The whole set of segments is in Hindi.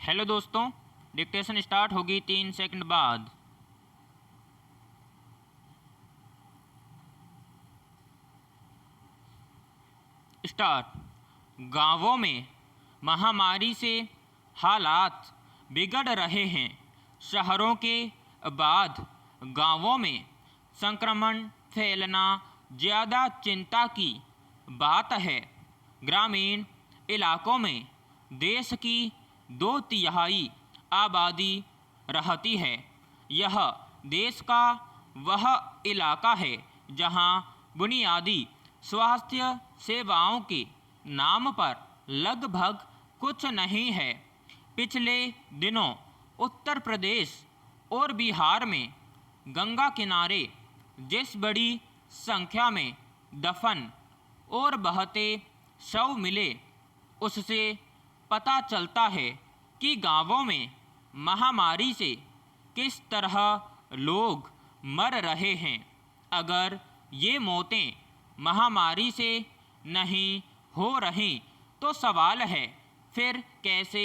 हेलो दोस्तों, डिक्टेशन स्टार्ट होगी 3 सेकंड बाद। स्टार्ट। गांवों में महामारी से हालात बिगड़ रहे हैं। शहरों के बाद गांवों में संक्रमण फैलना ज़्यादा चिंता की बात है। ग्रामीण इलाकों में देश की 2/3 आबादी रहती है। यह देश का वह इलाका है जहां बुनियादी स्वास्थ्य सेवाओं के नाम पर लगभग कुछ नहीं है। पिछले दिनों उत्तर प्रदेश और बिहार में गंगा किनारे जिस बड़ी संख्या में दफन और बहते शव मिले, उससे पता चलता है कि गांवों में महामारी से किस तरह लोग मर रहे हैं। अगर ये मौतें महामारी से नहीं हो रही तो सवाल है फिर कैसे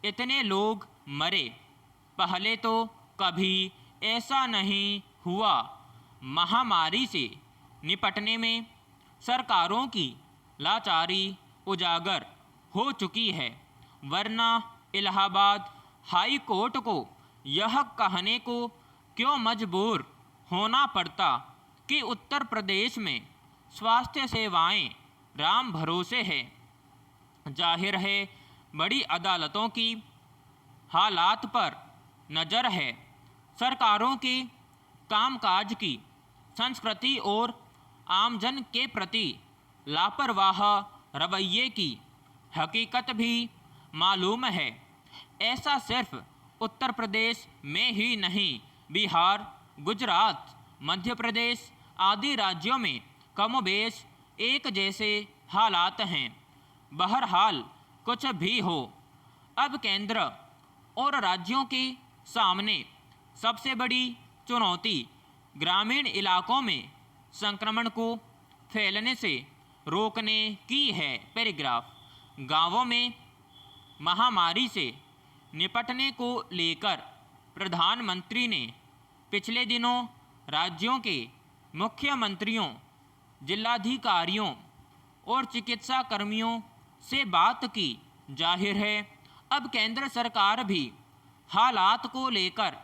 इतने लोग मरे। पहले तो कभी ऐसा नहीं हुआ। महामारी से निपटने में सरकारों की लाचारी उजागर हो चुकी है, वरना इलाहाबाद हाई कोर्ट को यह कहने को क्यों मजबूर होना पड़ता कि उत्तर प्रदेश में स्वास्थ्य सेवाएं राम भरोसे है। जाहिर है बड़ी अदालतों की हालात पर नज़र है। सरकारों के कामकाज की संस्कृति और आमजन के प्रति लापरवाह रवैये की हकीकत भी मालूम है। ऐसा सिर्फ उत्तर प्रदेश में ही नहीं, बिहार, गुजरात, मध्य प्रदेश आदि राज्यों में कमोबेश एक जैसे हालात हैं। बहरहाल कुछ भी हो, अब केंद्र और राज्यों के सामने सबसे बड़ी चुनौती ग्रामीण इलाकों में संक्रमण को फैलने से रोकने की है। पैराग्राफ। गांवों में महामारी से निपटने को लेकर प्रधानमंत्री ने पिछले दिनों राज्यों के मुख्यमंत्रियों, जिलाधिकारियों और चिकित्सा कर्मियों से बात की। जाहिर है अब केंद्र सरकार भी हालात को लेकर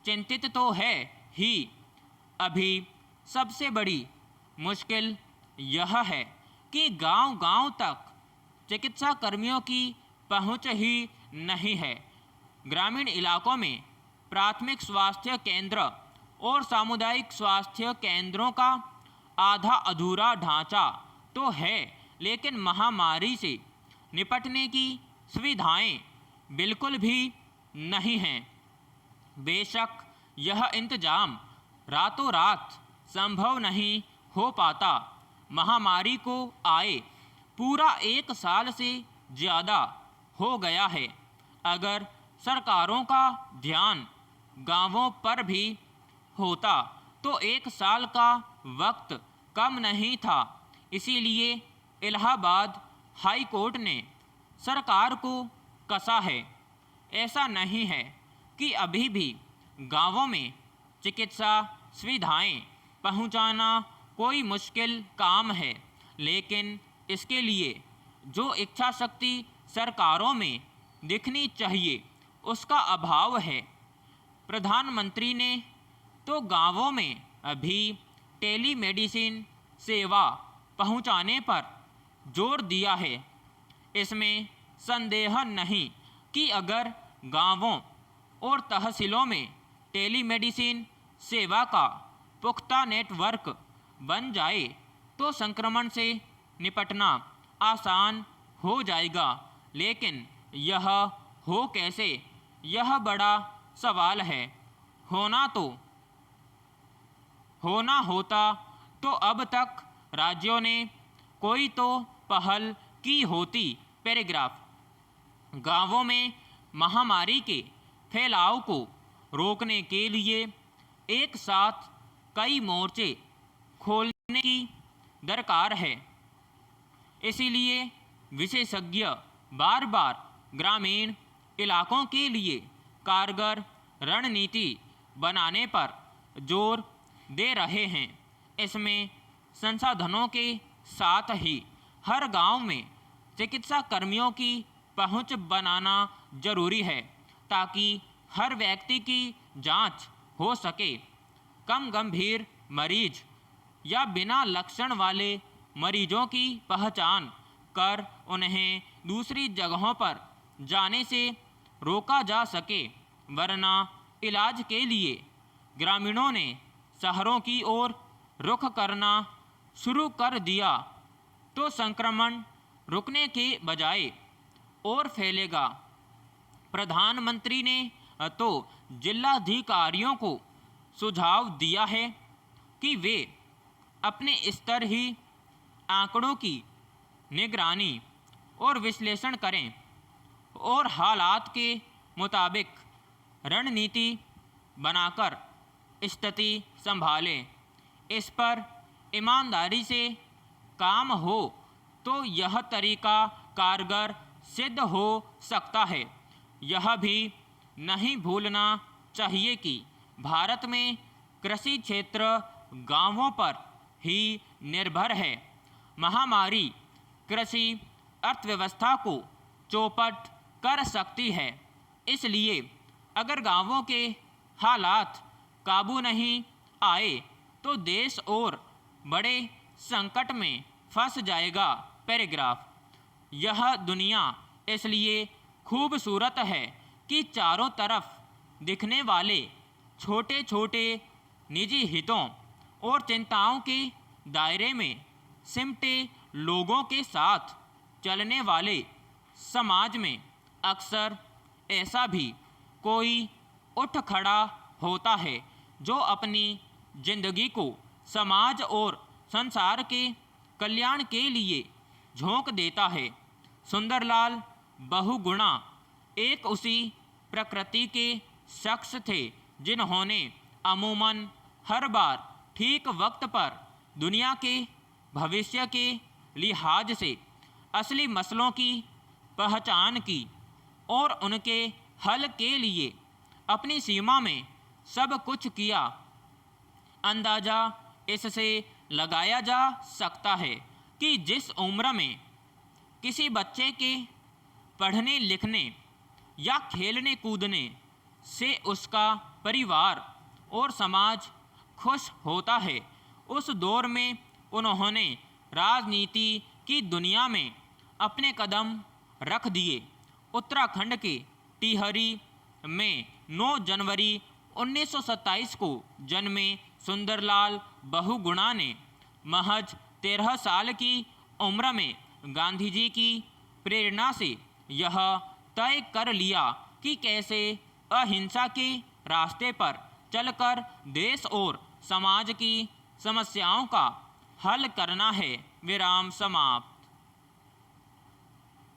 चिंतित तो है ही। अभी सबसे बड़ी मुश्किल यह है कि गांव-गांव तक चिकित्सा कर्मियों की पहुंच ही नहीं है। ग्रामीण इलाकों में प्राथमिक स्वास्थ्य केंद्र और सामुदायिक स्वास्थ्य केंद्रों का आधा अधूरा ढांचा तो है, लेकिन महामारी से निपटने की सुविधाएं बिल्कुल भी नहीं हैं। बेशक यह इंतजाम रातों रात संभव नहीं हो पाता। महामारी को आए पूरा 1 साल से ज़्यादा हो गया है। अगर सरकारों का ध्यान गांवों पर भी होता तो 1 साल का वक्त कम नहीं था। इसीलिए इलाहाबाद हाई कोर्ट ने सरकार को कसा है। ऐसा नहीं है कि अभी भी गांवों में चिकित्सा सुविधाएं पहुंचाना कोई मुश्किल काम है, लेकिन इसके लिए जो इच्छा शक्ति सरकारों में दिखनी चाहिए उसका अभाव है। प्रधानमंत्री ने तो गांवों में अभी टेलीमेडिसिन सेवा पहुंचाने पर जोर दिया है। इसमें संदेह नहीं कि अगर गांवों और तहसीलों में टेलीमेडिसिन सेवा का पुख्ता नेटवर्क बन जाए तो संक्रमण से निपटना आसान हो जाएगा। लेकिन यह हो कैसे, यह बड़ा सवाल है। होना होता तो अब तक राज्यों ने कोई तो पहल की होती। पैराग्राफ। गांवों में महामारी के फैलाव को रोकने के लिए एक साथ कई मोर्चे खोलने की दरकार है। इसीलिए विशेषज्ञ बार बार ग्रामीण इलाकों के लिए कारगर रणनीति बनाने पर जोर दे रहे हैं। इसमें संसाधनों के साथ ही हर गांव में चिकित्सा कर्मियों की पहुंच बनाना जरूरी है ताकि हर व्यक्ति की जांच हो सके। कम गंभीर मरीज या बिना लक्षण वाले मरीजों की पहचान कर उन्हें दूसरी जगहों पर जाने से रोका जा सके, वरना इलाज के लिए ग्रामीणों ने शहरों की ओर रुख करना शुरू कर दिया तो संक्रमण रुकने के बजाय और फैलेगा। प्रधानमंत्री ने तो जिलाधिकारियों को सुझाव दिया है कि वे अपने स्तर ही आंकड़ों की निगरानी और विश्लेषण करें और हालात के मुताबिक रणनीति बनाकर स्थिति संभालें। इस पर ईमानदारी से काम हो तो यह तरीका कारगर सिद्ध हो सकता है। यह भी नहीं भूलना चाहिए कि भारत में कृषि क्षेत्र गांवों पर ही निर्भर है। महामारी कृषि अर्थव्यवस्था को चौपट कर सकती है, इसलिए अगर गांवों के हालात काबू नहीं आए तो देश और बड़े संकट में फंस जाएगा। पैराग्राफ। यह दुनिया इसलिए खूबसूरत है कि चारों तरफ दिखने वाले छोटे छोटे निजी हितों और चिंताओं के दायरे में सिमटे लोगों के साथ चलने वाले समाज में अक्सर ऐसा भी कोई उठ खड़ा होता है जो अपनी जिंदगी को समाज और संसार के कल्याण के लिए झोंक देता है। सुंदरलाल बहुगुणा एक उसी प्रकृति के शख्स थे जिन्होंने अमूमन हर बार ठीक वक्त पर दुनिया के भविष्य के लिहाज से असली मसलों की पहचान की और उनके हल के लिए अपनी सीमा में सब कुछ किया। अंदाज़ा इससे लगाया जा सकता है कि जिस उम्र में किसी बच्चे के पढ़ने लिखने या खेलने कूदने से उसका परिवार और समाज खुश होता है, उस दौर में उन्होंने राजनीति की दुनिया में अपने कदम रख दिए। उत्तराखंड के टिहरी में 9 जनवरी 1927 को जन्मे सुंदरलाल बहुगुणा ने महज 13 साल की उम्र में गांधी जी की प्रेरणा से यह तय कर लिया कि कैसे अहिंसा के रास्ते पर चलकर देश और समाज की समस्याओं का हल करना है। विराम समाप्त।